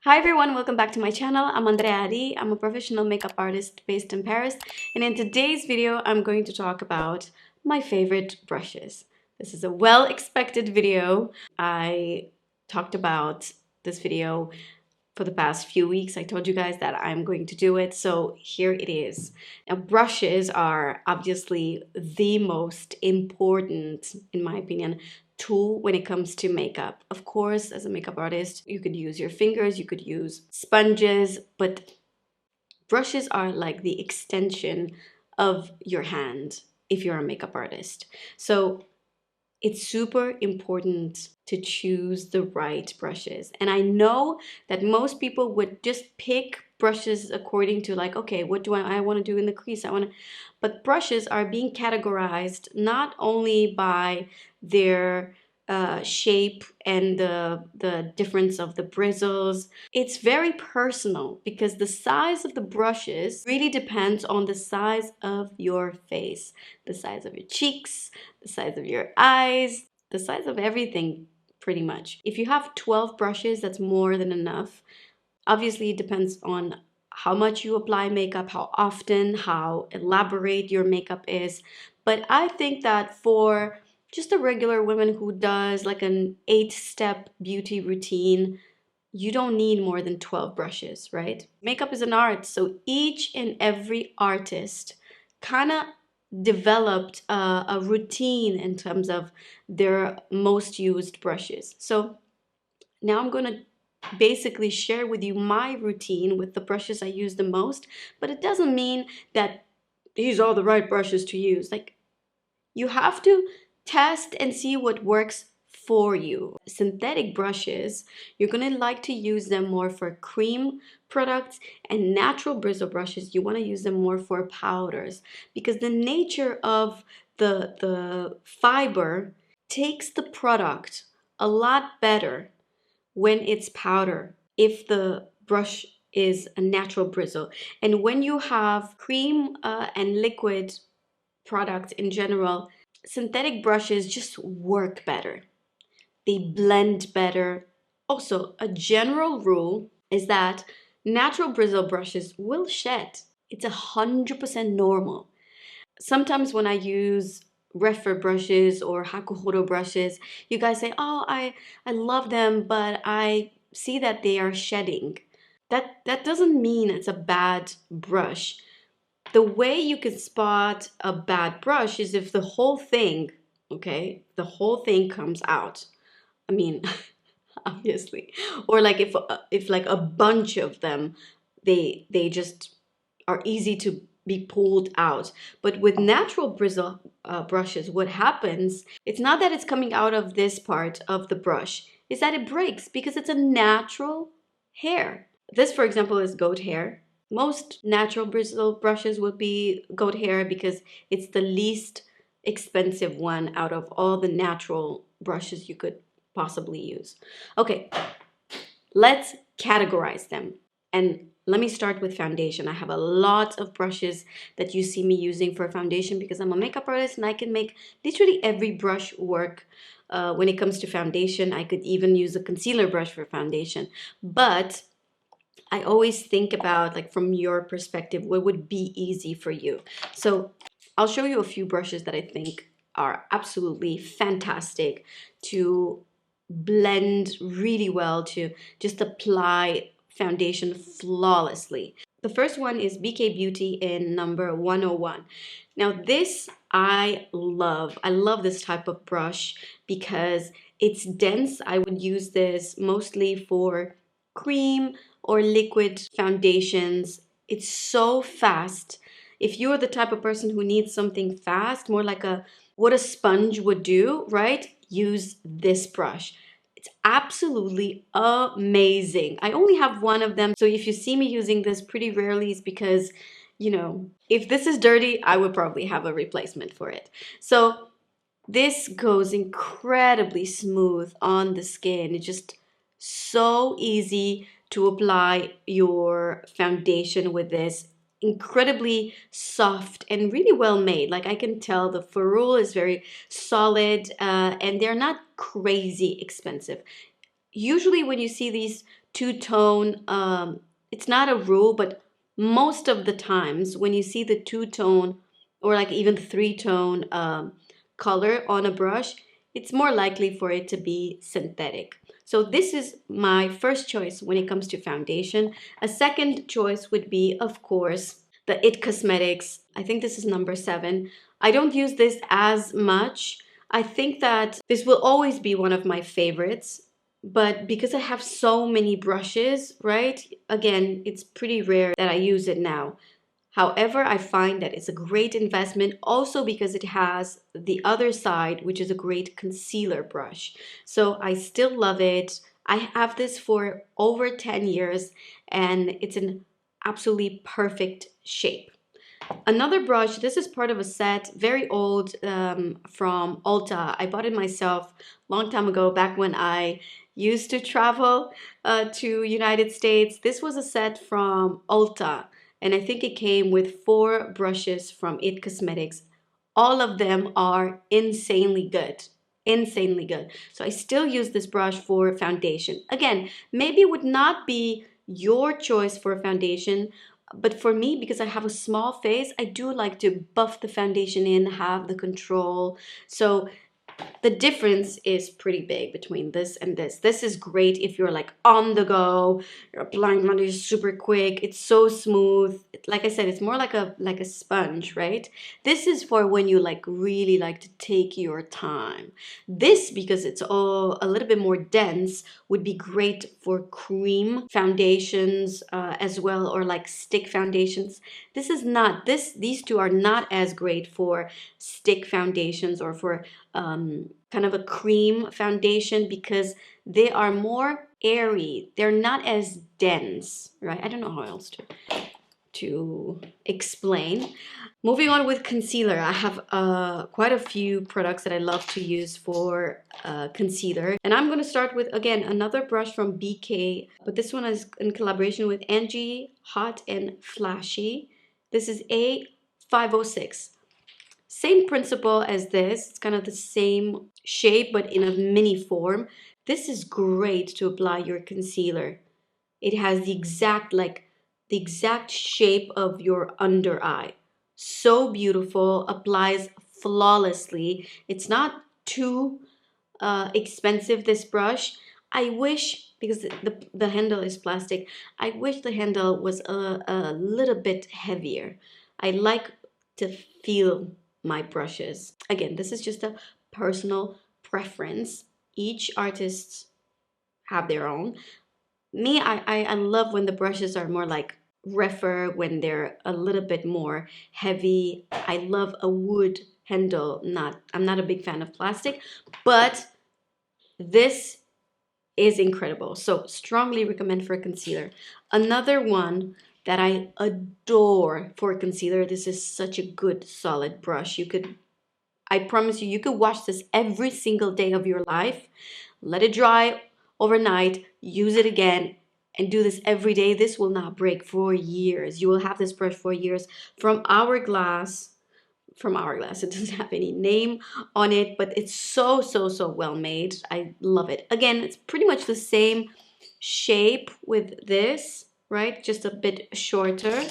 Hi everyone, welcome back to my channel. I'm Andreea. I'm a professional makeup artist based in Paris, and in today's video I'm going to talk about my favorite brushes. This is a well-expected video. I talked about this video for the past few weeks. I told you guys that I'm going to do it, so here it is. Now, brushes are obviously the most important, in my opinion, tool when it comes to makeup. Of course, as a makeup artist, you could use your fingers, you could use sponges, but brushes are like the extension of your hand if you're a makeup artist. So it's super important to choose the right brushes. And I know that most people would just pick brushes according to like, okay, what do I want to do in the crease? But brushes are being categorized not only by their shape and the difference of the bristles. It's very personal because the size of the brushes really depends on the size of your face, the size of your cheeks, the size of your eyes, the size of everything pretty much. If you have 12 brushes, that's more than enough. Obviously, it depends on how much you apply makeup, how often, how elaborate your makeup is. But I think that for just a regular woman who does like an 8-step beauty routine, you don't need more than 12 brushes, right? Makeup is an art, so each and every artist kind of developed a routine in terms of their most used brushes. So now I'm going to basically share with you my routine with the brushes I use the most, but it doesn't mean that these are the right brushes to use. Like, you have to test and see what works for you. Synthetic brushes, you're gonna like to use them more for cream products, and natural bristle brushes, you wanna use them more for powders because the nature of the fiber takes the product a lot better when it's powder if the brush is a natural bristle. And when you have cream and liquid products in general, synthetic brushes just work better. They blend better. Also, a general rule is that natural bristle brushes will shed. It's 100% normal. Sometimes when I use refer brushes or hakuhoro brushes, you guys say, oh, I love them, but I see that they are shedding. That doesn't mean it's a bad brush. The way you can spot a bad brush is if the whole thing, okay, the whole thing comes out. I mean, obviously, or like if like a bunch of them, they just are easy to be pulled out. But with natural bristle brushes, what happens? It's not that it's coming out of this part of the brush; is that it breaks because it's a natural hair. This, for example, is goat hair. Most natural bristle brushes would be goat hair because it's the least expensive one out of all the natural brushes you could possibly use. Okay, let's categorize them. And let me start with foundation. I have a lot of brushes that you see me using for foundation because I'm a makeup artist and I can make literally every brush work. When it comes to foundation, I could even use a concealer brush for foundation. But I always think about, like, from your perspective, what would be easy for you. So I'll show you a few brushes that I think are absolutely fantastic to blend really well, to just apply foundation flawlessly. The first one is BK Beauty in number 101. Now this I love. I love this type of brush because it's dense. I would use this mostly for cream or liquid foundations. It's so fast. If you're the type of person who needs something fast, more like a what a sponge would do, right? Use this brush. It's absolutely amazing. I only have one of them, so if you see me using this pretty rarely, it's because, you know, if this is dirty, I would probably have a replacement for it. So this goes incredibly smooth on the skin. It's just so easy to apply your foundation with this. Incredibly soft and really well made. Like, I can tell the ferrule is very solid and they're not crazy expensive. Usually when you see these two-tone, it's not a rule, but most of the times when you see the two-tone or like even three-tone color on a brush, it's more likely for it to be synthetic. So this is my first choice when it comes to foundation. A second choice would be, of course, the It Cosmetics. I think this is number 7. I don't use this as much. I think that this will always be one of my favorites, but because I have so many brushes, right? Again, it's pretty rare that I use it now. However, I find that it's a great investment also because it has the other side, which is a great concealer brush. So I still love it. I have this for over 10 years and it's an absolutely perfect shape. Another brush, this is part of a set, very old, from Ulta. I bought it myself a long time ago, back when I used to travel to United States. This was a set from Ulta, and I think it came with 4 brushes from It Cosmetics. All of them are insanely good. Insanely good. So I still use this brush for foundation. Again, maybe it would not be your choice for foundation, but for me, because I have a small face, I do like to buff the foundation in, have the control. So the difference is pretty big between this and this. This is great if you're like on the go, you're applying money super quick, it's so smooth. Like I said, it's more like a sponge, right? This is for when you like really like to take your time. This, because it's all a little bit more dense, would be great for cream foundations as well, or like stick foundations. This is not, these two are not as great for stick foundations or for kind of a cream foundation, because they are more airy. They're not as dense, right? I don't know how else to explain. Moving on with concealer, I have quite a few products that I love to use for concealer. And I'm going to start with, again, another brush from BK, but this one is in collaboration with Andreea Hot and Flashy. This is A506. Same principle as this. It's kind of the same shape, but in a mini form. This is great to apply your concealer. It has the exact shape of your under eye. So beautiful, applies flawlessly. It's not too expensive, this brush. I wish, because the handle is plastic, I wish the handle was a little bit heavier. I like to feel my brushes. Again, this is just a personal preference. Each artist have their own. Me, I love when the brushes are more like rougher, when they're a little bit more heavy. I love a wood handle. I'm not a big fan of plastic, but this is incredible. So strongly recommend for concealer. Another one that I adore for concealer, this is such a good solid brush. I promise you, you could wash this every single day of your life, let it dry overnight, use it again, and do this every day. This will not break for years. You will have this brush for years. From Hourglass. It doesn't have any name on it, but it's so well made. I love it. Again, it's pretty much the same shape with this, right? Just a bit shorter.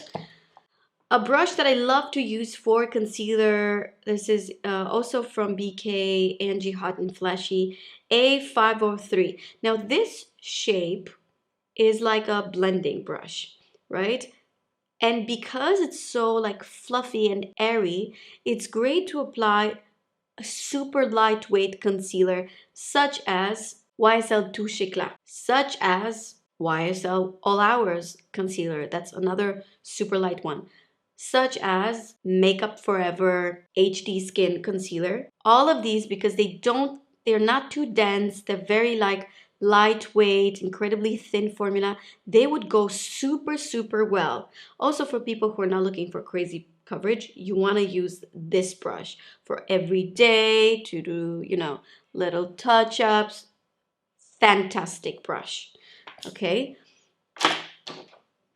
A brush that I love to use for concealer, this is also from BK, Andreea Hot and Flashy, A503. Now this shape is like a blending brush, right? And because it's so like fluffy and airy, it's great to apply a super lightweight concealer, such as YSL Touche Éclat, such as YSL All Hours concealer. That's another super light one. Such as Makeup Forever HD Skin Concealer. All of these, because they're not too dense, they're very like lightweight, incredibly thin formula, they would go super well. Also, for people who are not looking for crazy coverage, you want to use this brush for every day to do, little touch-ups. Fantastic brush. Okay.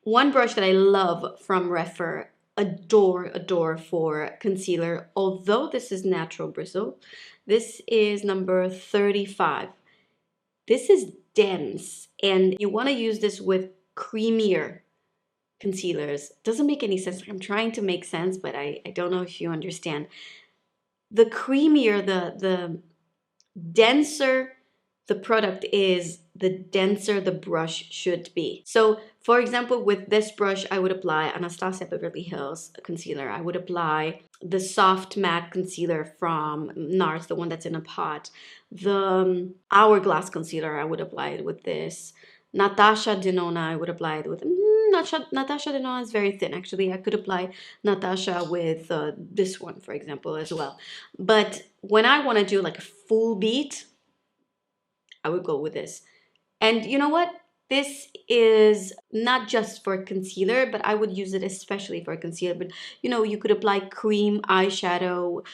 One brush that I love from Refer, adore for concealer, although this is natural bristle, this is number 35. This is dense, and you want to use this with creamier concealers. Doesn't make any sense. I'm trying to make sense, but I don't know if you understand. The creamier, the denser the product is, the denser the brush should be. So for example, with this brush, I would apply Anastasia Beverly Hills concealer. I would apply the Soft Matte concealer from NARS, the one that's in a pot. The Hourglass concealer, I would apply it with this. Natasha Denona, I would apply it with. Natasha Denona is very thin. Actually, I could apply Natasha with this one, for example, as well. But when I want to do like a full beat, I would go with this. And you know what? This is not just for concealer, but I would use it especially for concealer. But you know, you could apply cream eyeshadow.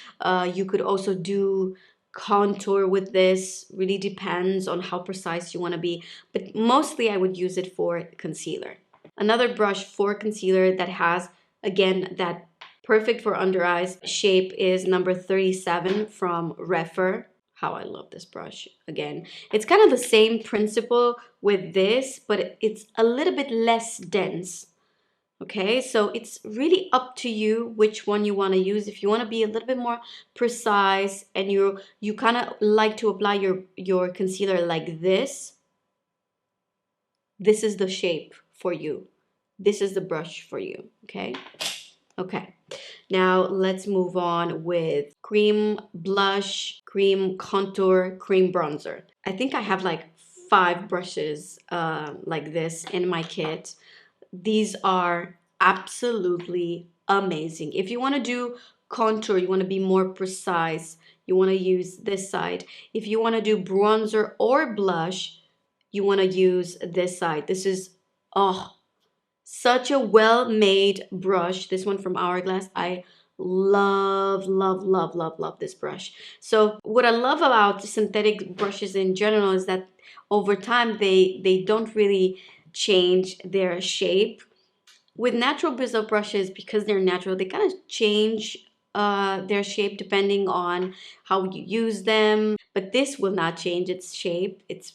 You could also do contour with this. Really depends on how precise you want to be. But mostly I would use it for concealer. Another brush for concealer that has, again, that perfect for under eyes shape is number 37 from Refer. How I love this brush. Again, it's kind of the same principle with this, but it's a little bit less dense. Okay, so it's really up to you which one you want to use. If you want to be a little bit more precise and you kind of like to apply your concealer like this is the shape for you. This is the brush for you, okay? Okay, now let's move on with cream blush, cream contour, cream bronzer. I think I have like 5 brushes like this in my kit. These are absolutely amazing. If you want to do contour, you want to be more precise, you want to use this side. If you want to do bronzer or blush, you want to use this side. This is, oh, such a well-made brush. This one from Hourglass. I love, love, love, love, love this brush. So what I love about synthetic brushes in general is that over time they don't really change their shape. With natural bristle brushes, because they're natural, they kind of change their shape depending on how you use them. But this will not change its shape. It's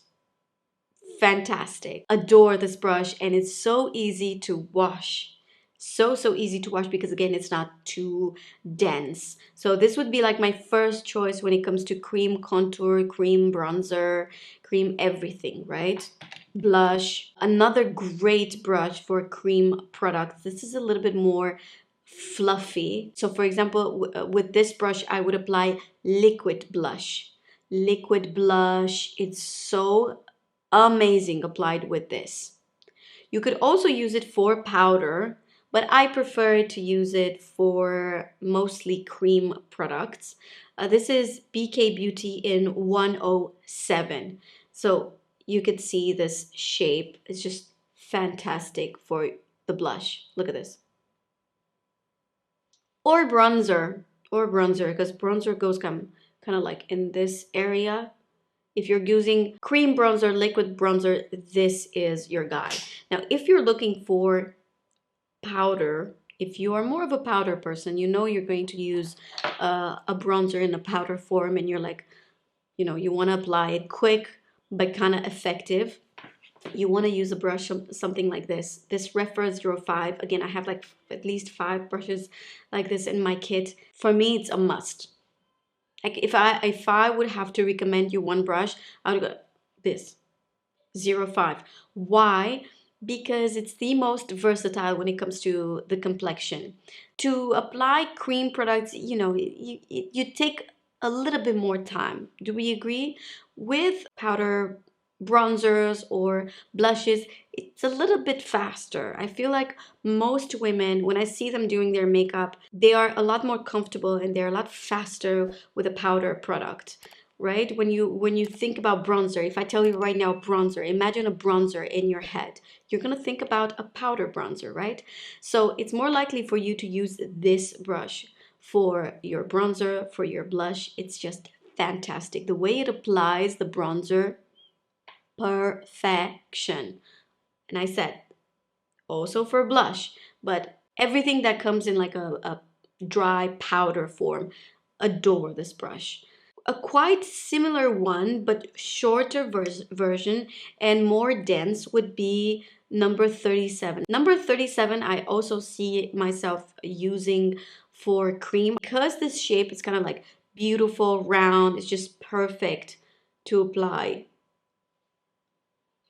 fantastic. Adore this brush, and it's so easy to wash. So easy to wash because again, it's not too dense. So this would be like my first choice when it comes to cream contour, cream bronzer, cream everything, right? Blush. Another great brush for cream products. This is a little bit more fluffy. So for example, with this brush, I would apply liquid blush. Liquid blush, it's so amazing applied with this. You could also use it for powder, but I prefer to use it for mostly cream products. This is BK Beauty in 107. So you could see this shape. It's just fantastic for the blush. Look at this. Or bronzer, because bronzer goes kind of like in this area. If you're using cream bronzer, liquid bronzer, this is your guy. Now, if you're looking for powder, if you are more of a powder person, you know you're going to use a bronzer in a powder form and you're like, you know, you want to apply it quick but kind of effective. You want to use a brush, something like this. This Refer 05. Again, I have like at least 5 brushes like this in my kit. For me, it's a must. Like if I would have to recommend you one brush, I would go this 05. Why? Because it's the most versatile when it comes to the complexion. To apply cream products, you know, you take a little bit more time. Do we agree? With powder bronzers or blushes, it's a little bit faster. I feel like most women, when I see them doing their makeup, they are a lot more comfortable and they're a lot faster with a powder product. Right? When you think about bronzer, if I tell you right now bronzer, imagine a bronzer in your head. You're gonna think about a powder bronzer, right? So it's more likely for you to use this brush for your bronzer, for your blush. It's just fantastic. The way it applies the bronzer, perfection. And I said also for blush, but everything that comes in like a dry powder form, adore this brush. A quite similar one, but shorter version and more dense would be number 37. Number 37, I also see myself using for cream because this shape is kind of like beautiful, round. It's just perfect to apply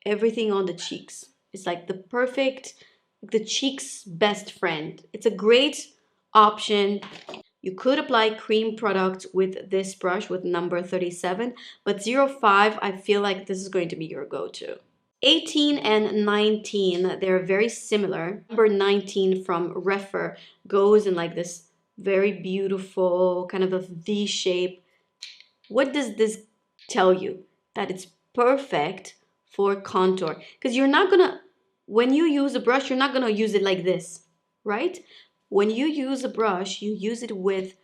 everything on the cheeks. It's like the cheek's best friend. It's a great option. You could apply cream product with this brush with number 37, but 05, I feel like this is going to be your go-to. 18 and 19, they're very similar. Number 19 from Refer goes in like this very beautiful kind of a V shape. What does this tell you? That it's perfect for contour. Because you're not gonna, when you use a brush, you're not gonna use it like this, right? When you use a brush, you use it with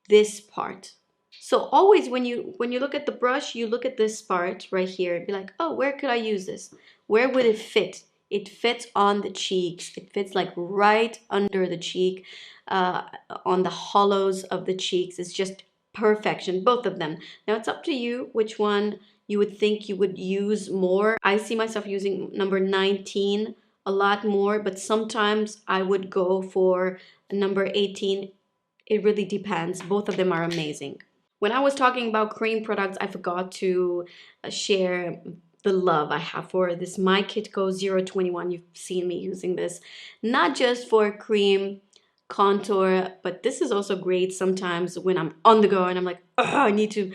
this part. So always when you look at the brush, you look at this part right here and be like, oh, where could I use this? Where would it fit? It fits on the cheeks. It fits like right under the cheek, on the hollows of the cheeks. It's just perfection, both of them. Now it's up to you which one you would think you would use more. I see myself using number 19 a lot more, but sometimes I would go for number 18. It really depends. Both of them are amazing. When I was talking about cream products, I forgot to share the love I have for this My Kitco 021. You've seen me using this, not just for cream contour, but this is also great sometimes when I'm on the go and I'm like, oh, I need to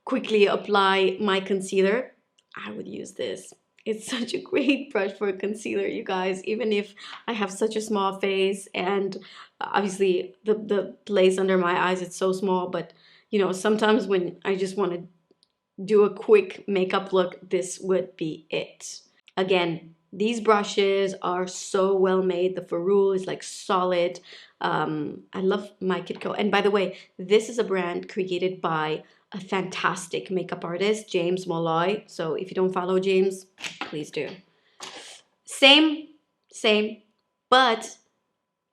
quickly apply my concealer. I would use this. It's such a great brush for concealer, you guys, even if I have such a small face and obviously the place under my eyes, it's so small, but you know, sometimes when I just want to do a quick makeup look, this would be it. Again, these brushes are so well made. The ferrule is like solid. I love My Kitco. And by the way, this is a brand created by a fantastic makeup artist, James Molloy. So if you don't follow James, please do. Same, but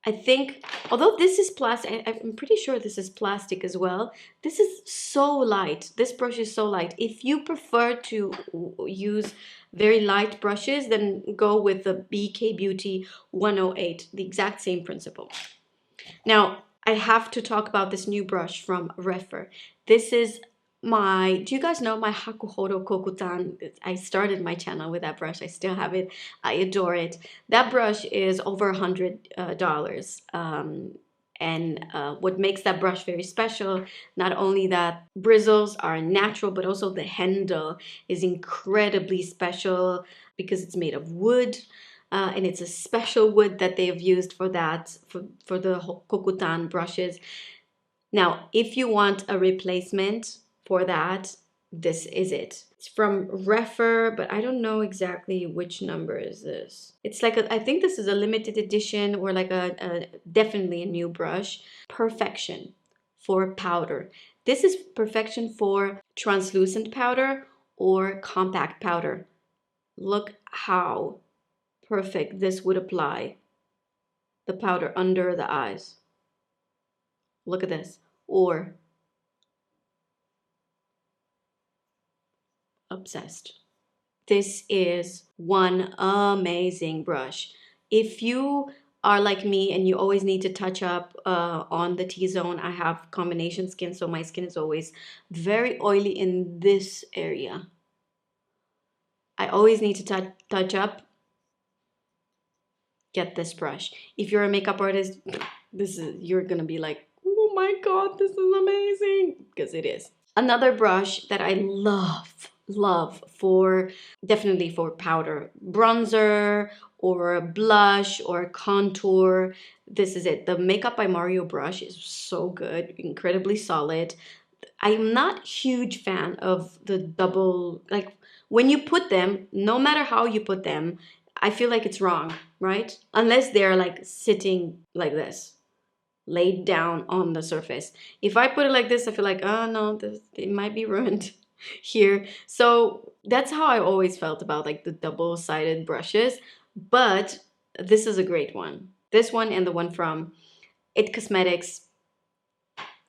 I think, although this is plastic, I'm pretty sure this is plastic as well. This is so light. This brush is so light. If you prefer to use very light brushes, then go with the BK Beauty 108, the exact same principle. Now, I have to talk about this new brush from Refer. This is do you guys know my Hakuhoro Kokutan? I started my channel with that brush. I still have it. I adore it. That brush is over $100. And what makes that brush very special, not only that bristles are natural, but also the handle is incredibly special because it's made of wood. And it's a special wood that they've used for that, for the Kokutan brushes. Now, if you want a replacement for that, this is it. It's from Refer, but I don't know exactly which number is this. It's like I think this is a limited edition or like definitely a new brush. Perfection for powder. This is perfection for translucent powder or compact powder. Look how perfect this would apply the powder under the eyes. Look at this. Or obsessed. This is one amazing brush. If you are like me and you always need to touch up on the T-zone, I have combination skin, so my skin is always very oily in this area. I always need to touch up. Get this brush. If you're a makeup artist, you're gonna be like, oh my god, this is amazing, because it is. Another brush that I love for, definitely for powder, bronzer or blush or contour, this is it. The Makeup by Mario brush is so good, incredibly solid. I'm not huge fan of the double, like when you put them, no matter how you put them, I feel like it's wrong, right? Unless they're like sitting like this, laid down on the surface. If I put it like this, I feel like, oh no, it might be ruined here. So that's how I always felt about like the double-sided brushes. But this is a great one. This one and the one from It Cosmetics,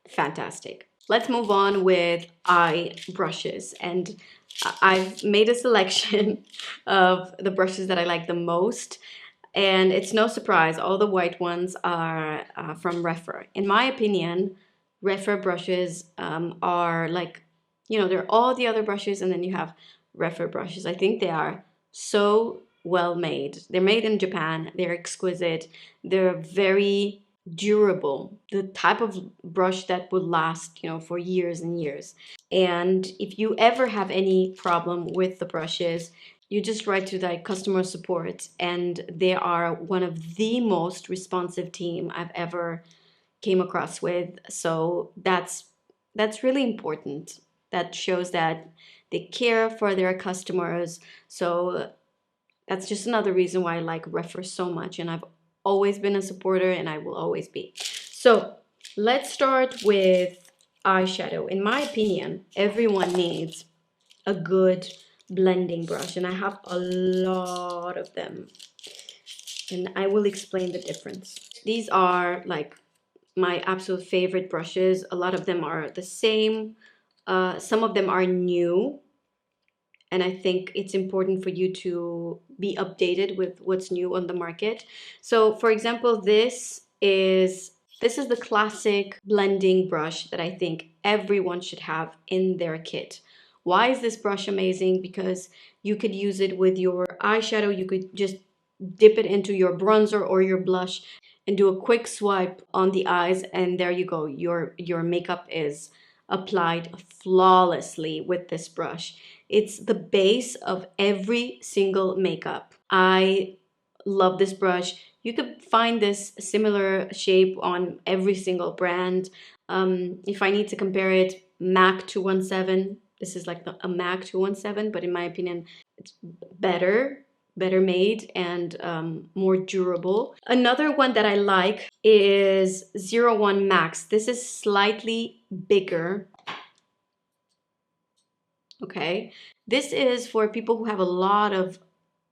fantastic. let's move on with eye brushes. And I've made a selection of the brushes that I like the most. And it's no surprise, all the white ones are from Refer. In my opinion, Refer brushes are like, you know, they're all the other brushes, and then you have Refer brushes. I think they are so well made. They're made in Japan. They're exquisite. They're very durable. The type of brush that would last, you know, for years and years. And if you ever have any problem with the brushes, you just write to the customer support, and they are one of the most responsive team I've ever came across with. So that's really important. That shows that they care for their customers. So that's just another reason why I like Refer so much, and I've always been a supporter, and I will always be. So let's start with eyeshadow. In my opinion, everyone needs a good blending brush, and I have a lot of them, and I will explain the difference. These are like my absolute favorite brushes. A lot of them are the same. Some of them are new, and I think it's important for you to be updated with what's new on the market. So for example, this is the classic blending brush that I think everyone should have in their kit. Why is this brush amazing? Because you could use it with your eyeshadow. You could just dip it into your bronzer or your blush and do a quick swipe on the eyes, and there you go. Your makeup is applied flawlessly with this brush. It's the base of every single makeup. I love this brush. You could find this similar shape on every single brand. If I need to compare it, MAC 217. This is like a MAC 217, but in my opinion, it's better made, and more durable. Another one that I like is 01 Max. This is slightly bigger. Okay, this is for people who have a lot of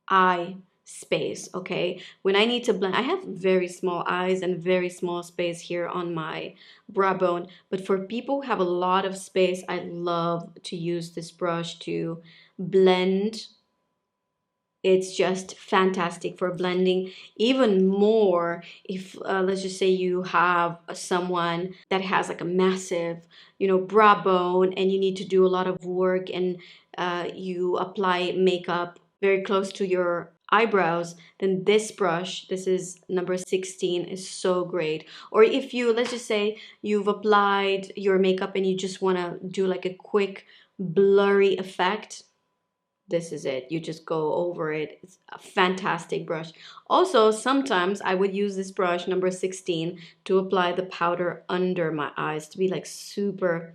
eye space. Okay, when I need to blend, I have very small eyes and very small space here on my brow bone, but for people who have a lot of space, I love to use this brush to blend. It's just fantastic for blending. Even more if let's just say you have someone that has like a massive, you know, brow bone, and you need to do a lot of work, and you apply makeup very close to your eyebrows, then this brush, this is number 16, is so great. Or if you, let's just say you've applied your makeup and you just want to do like a quick blurry effect, this is it. You just go over it. It's a fantastic brush. Also, sometimes I would use this brush, number 16, to apply the powder under my eyes to be like super,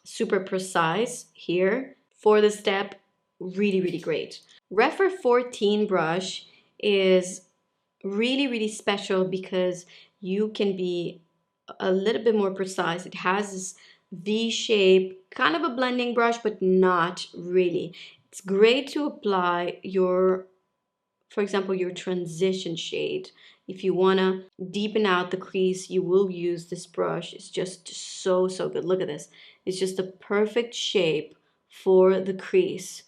super precise here. For the step, really, really great. Refer 14 brush is really, really special because you can be a little bit more precise. It has this V shape, kind of a blending brush, but not really. It's great to apply your, for example, your transition shade. If you want to deepen out the crease, you will use this brush. It's just so, so good. Look at this. It's just the perfect shape for the crease,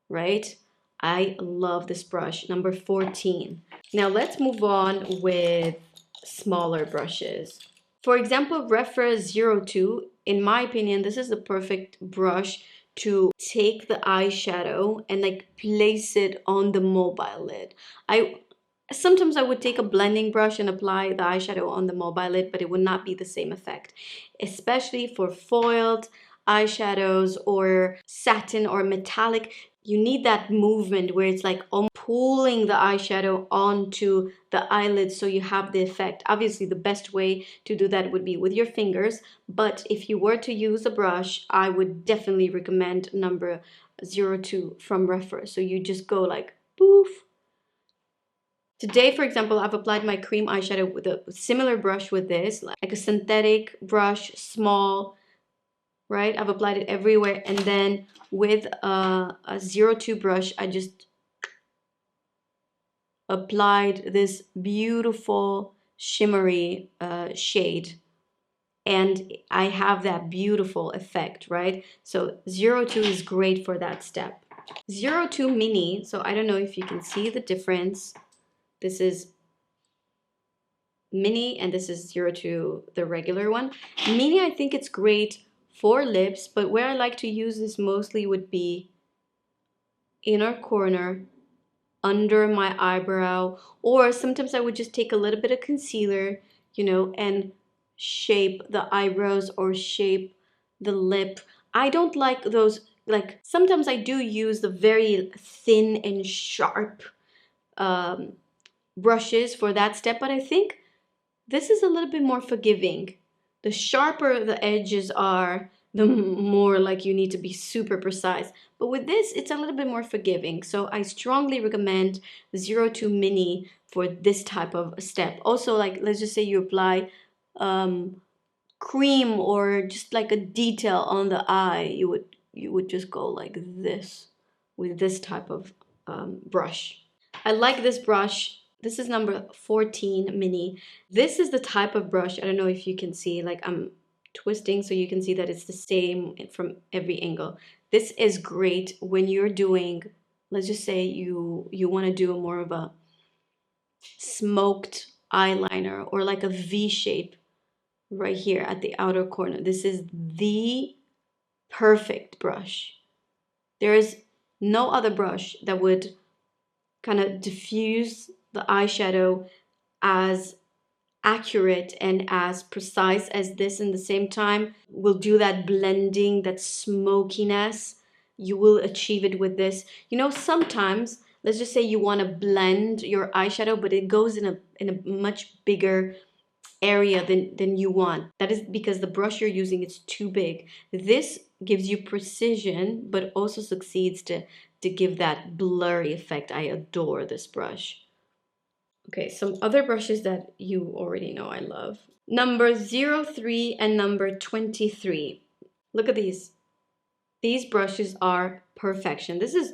right? I love this brush, number 14. Now let's move on with smaller brushes. For example, Refer 02, in my opinion, this is the perfect brush to take the eyeshadow and like place it on the mobile lid. Sometimes I would take a blending brush and apply the eyeshadow on the mobile lid, but it would not be the same effect, especially for foiled eyeshadows or satin or metallic. You need that movement where it's like pulling the eyeshadow onto the eyelid so you have the effect. Obviously, the best way to do that would be with your fingers, but if you were to use a brush, I would definitely recommend number 02 from Refer. So you just go like poof. Today, for example, I've applied my cream eyeshadow with a similar brush with this, like a synthetic brush, small, right? I've applied it everywhere, and then with a 02 brush, I just applied this beautiful shimmery shade, and I have that beautiful effect, right? So 02 is great for that step. 02 mini, so I don't know if you can see the difference. This is mini and this is 02, the regular one. Mini, I think it's great for lips, but where I like to use this mostly would be inner corner, under my eyebrow, or sometimes I would just take a little bit of concealer, you know, and shape the eyebrows or shape the lip. I don't like those, like sometimes I do use the very thin and sharp um, brushes for that step, but I think this is a little bit more forgiving. The sharper the edges are, the more like you need to be super precise. But with this, it's a little bit more forgiving. So I strongly recommend the 02 mini for this type of step. Also, like, let's just say you apply cream or just like a detail on the eye, you would just go like this with this type of brush. I like this brush. This is number 14 mini. This is the type of brush, I don't know if you can see, like I'm twisting so you can see that it's the same from every angle. This is great when you're doing, let's just say you want to do more of a smoked eyeliner or like a V shape right here at the outer corner. This is the perfect brush. There is no other brush that would kind of diffuse the eyeshadow as accurate and as precise as this. In the same time will do that blending, that smokiness. You will achieve it with this. You know, sometimes let's just say you want to blend your eyeshadow, but it goes in a much bigger area than you want. That is because the brush you're using is too big. This gives you precision, but also succeeds to give that blurry effect. I adore this brush. Okay, some other brushes that you already know I love. Number 03 and number 23. Look at these. These brushes are perfection. This is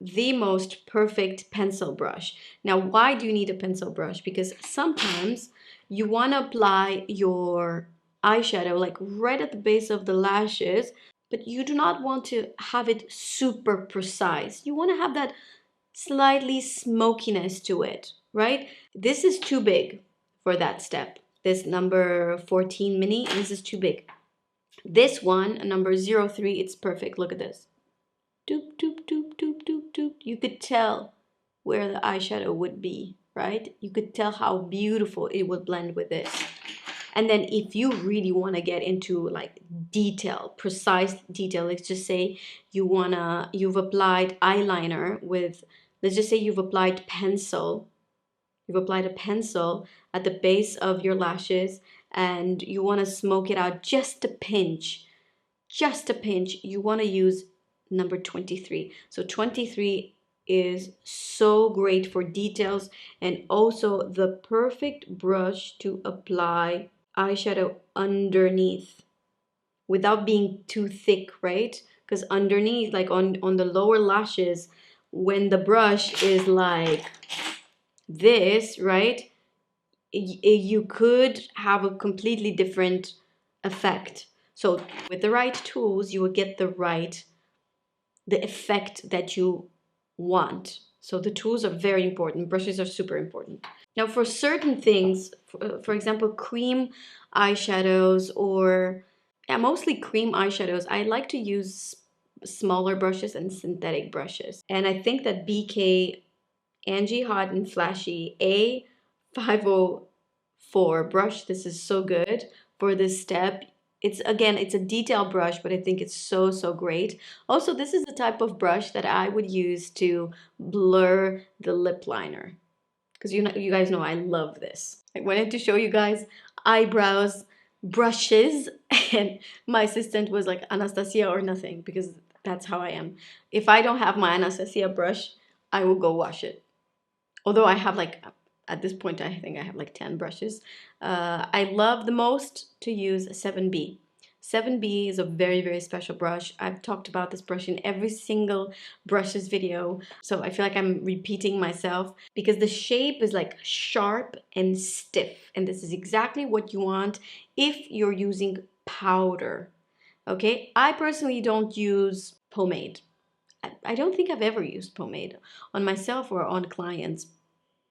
the most perfect pencil brush. Now, why do you need a pencil brush? Because sometimes you want to apply your eyeshadow like right at the base of the lashes, but you do not want to have it super precise. You want to have that slightly smokiness to it, right? This is too big for that step. This number 14 mini, this is too big. This one, number 03, it's perfect. Look at this. Doop, doop, doop, doop, doop, doop. You could tell where the eyeshadow would be, right? You could tell how beautiful it would blend with this. And then if you really want to get into like detail, precise detail, let's just say you've applied eyeliner with, let's just say you've applied a pencil at the base of your lashes and you want to smoke it out just a pinch, you want to use number 23. So 23 is so great for details and also the perfect brush to apply eyeshadow underneath without being too thick, right? Because underneath, like on the lower lashes, when the brush is like this, right, you could have a completely different effect. So with the right tools, you will get the effect that you want. So the tools are very important. Brushes are super important. Now for certain things, for example, cream eyeshadows or mostly cream eyeshadows, I like to use smaller brushes and synthetic brushes. And I think that BK Angie Hot and Flashy A504 brush, this is so good for this step. It's a detail brush, but I think it's so great. Also, this is the type of brush that I would use to blur the lip liner. Because you guys know I love this. I wanted to show you guys eyebrows brushes and my assistant was like, Anastasia or nothing, because that's how I am. If I don't have my Anastasia brush, I will go wash it. Although I have like, at this point, I think I have like 10 brushes. I love the most to use 7B. 7B is a very, very special brush. I've talked about this brush in every single brushes video, so I feel like I'm repeating myself because the shape is like sharp and stiff, and this is exactly what you want if you're using powder. Okay, I personally don't use pomade. I don't think I've ever used pomade on myself or on clients.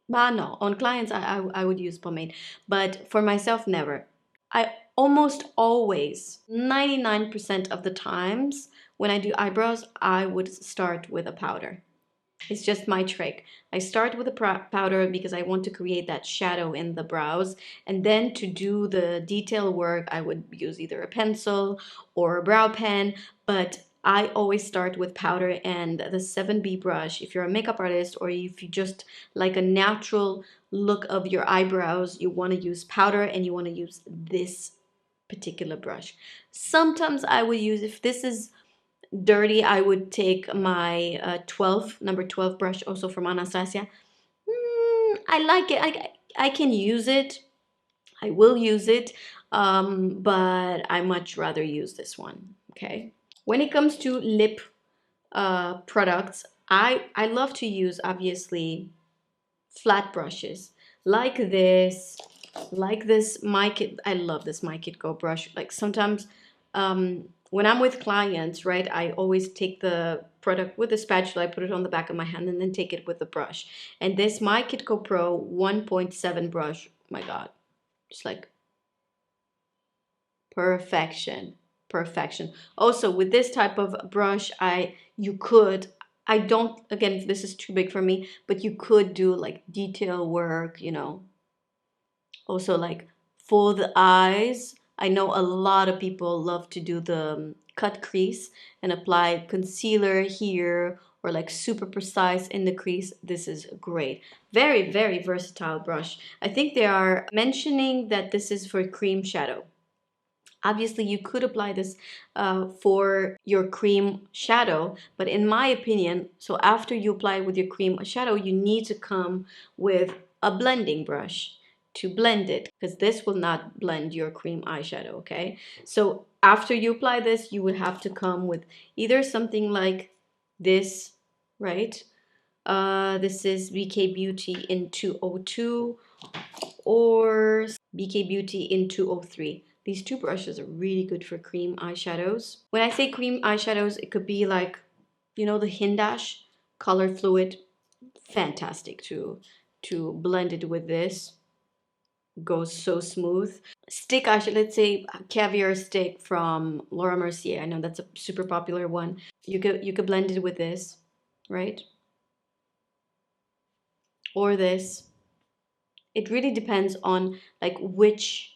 But no, on clients I would use pomade, but for myself, never. I almost always, 99% of the times when I do eyebrows, I would start with a powder. It's just my trick. I start with a powder because I want to create that shadow in the brows. And then to do the detail work, I would use either a pencil or a brow pen. But I always start with powder and the 7B brush. If you're a makeup artist or if you just like a natural look of your eyebrows, you want to use powder and you want to use this particular brush. Sometimes I would use, if this is dirty, I would take my number 12 brush, also from Anastasia. I like it. I can use it. I will use it, but I much rather use this one. Okay. When it comes to lip products, I love to use, obviously, flat brushes like this, I love this My Kid Go brush. Like sometimes when I'm with clients, right, I always take the product with a spatula, I put it on the back of my hand and then take it with the brush. And this My Kid Go Pro 1.7 brush, oh my God, just like perfection, perfection. Also with this type of brush, I don't, again, this is too big for me, but you could do like detail work, you know. Also, like for the eyes, I know a lot of people love to do the cut crease and apply concealer here or like super precise in the crease. This is great. Very, very versatile brush. I think they are mentioning that this is for cream shadow. Obviously, you could apply this for your cream shadow, but in my opinion, so after you apply with your cream shadow, you need to come with a blending brush to blend it, because this will not blend your cream eyeshadow, okay? So after you apply this, you would have to come with either something like this, right? This is BK Beauty in 202 or BK Beauty in 203. These two brushes are really good for cream eyeshadows. When I say cream eyeshadows, it could be like, you know, the Hindash color fluid. Fantastic to blend it with this. Goes so smooth. Stick eyeshadow, let's say Caviar Stick from Laura Mercier. I know that's a super popular one. You could blend it with this, right? Or this. It really depends on like which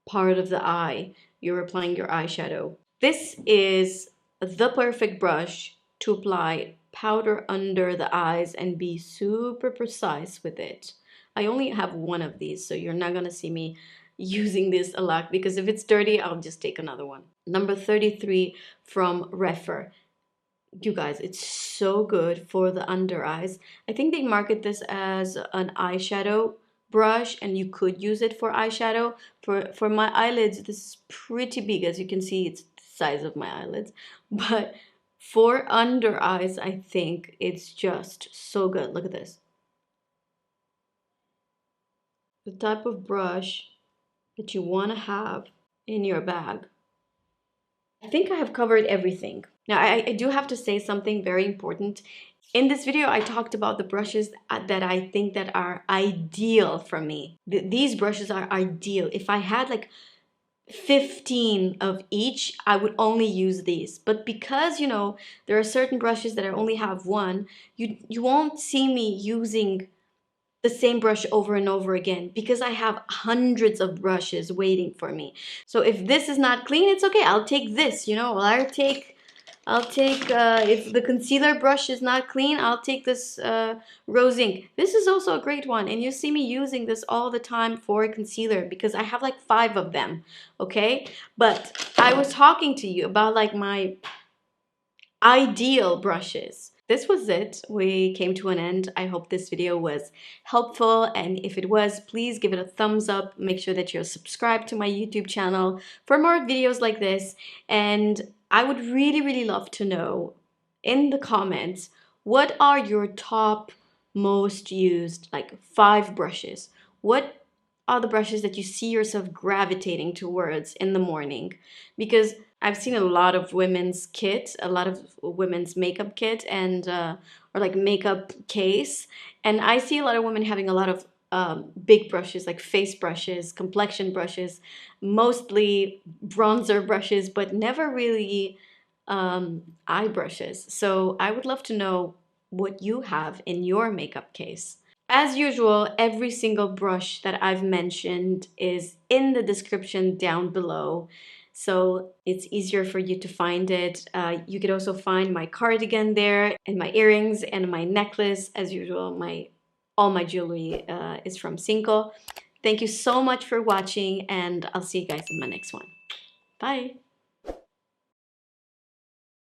part of the eye you're applying your eyeshadow. This is the perfect brush to apply powder under the eyes and be super precise with it. I only have one of these, so you're not gonna see me using this a lot because if it's dirty, I'll just take another one. Number 33 from Refer. You guys, it's so good for the under eyes. I think they market this as an eyeshadow brush and you could use it for eyeshadow. For my eyelids, this is pretty big. As you can see, it's the size of my eyelids. But for under eyes, I think it's just so good. Look at this. The type of brush that you want to have in your bag. I think I have covered everything. Now, I do have to say something very important. In this video, I talked about the brushes that I think that are ideal for me. These brushes are ideal. If I had like 15 of each, I would only use these. But because, you know, there are certain brushes that I only have one, you won't see me using the same brush over and over again because I have hundreds of brushes waiting for me. So if this is not clean, it's okay. I'll take this, you know, I'll take if the concealer brush is not clean, I'll take this rose ink. This is also a great one, and you see me using this all the time for concealer because I have like 5 of them, okay? But I was talking to you about like my ideal brushes. this was it. We came to an end. I hope this video was helpful, and if it was, please give it a thumbs up. Make sure that you're subscribed to my YouTube channel for more videos like this. And I would really, really love to know in the comments, what are your top most used, like 5 brushes? What are the brushes that you see yourself gravitating towards in the morning? Because I've seen a lot of women's kit, a lot of women's makeup kit, and or like makeup case, and I see a lot of women having a lot of big brushes, like face brushes, complexion brushes, mostly bronzer brushes, but never really eye brushes. So I would love to know what you have in your makeup case. As usual, every single brush that I've mentioned is in the description down below, so it's easier for you to find it. You could also find my cardigan there, and my earrings, and my necklace. As usual, all my jewelry is from Cinco. Thank you so much for watching, and I'll see you guys in my next one. Bye!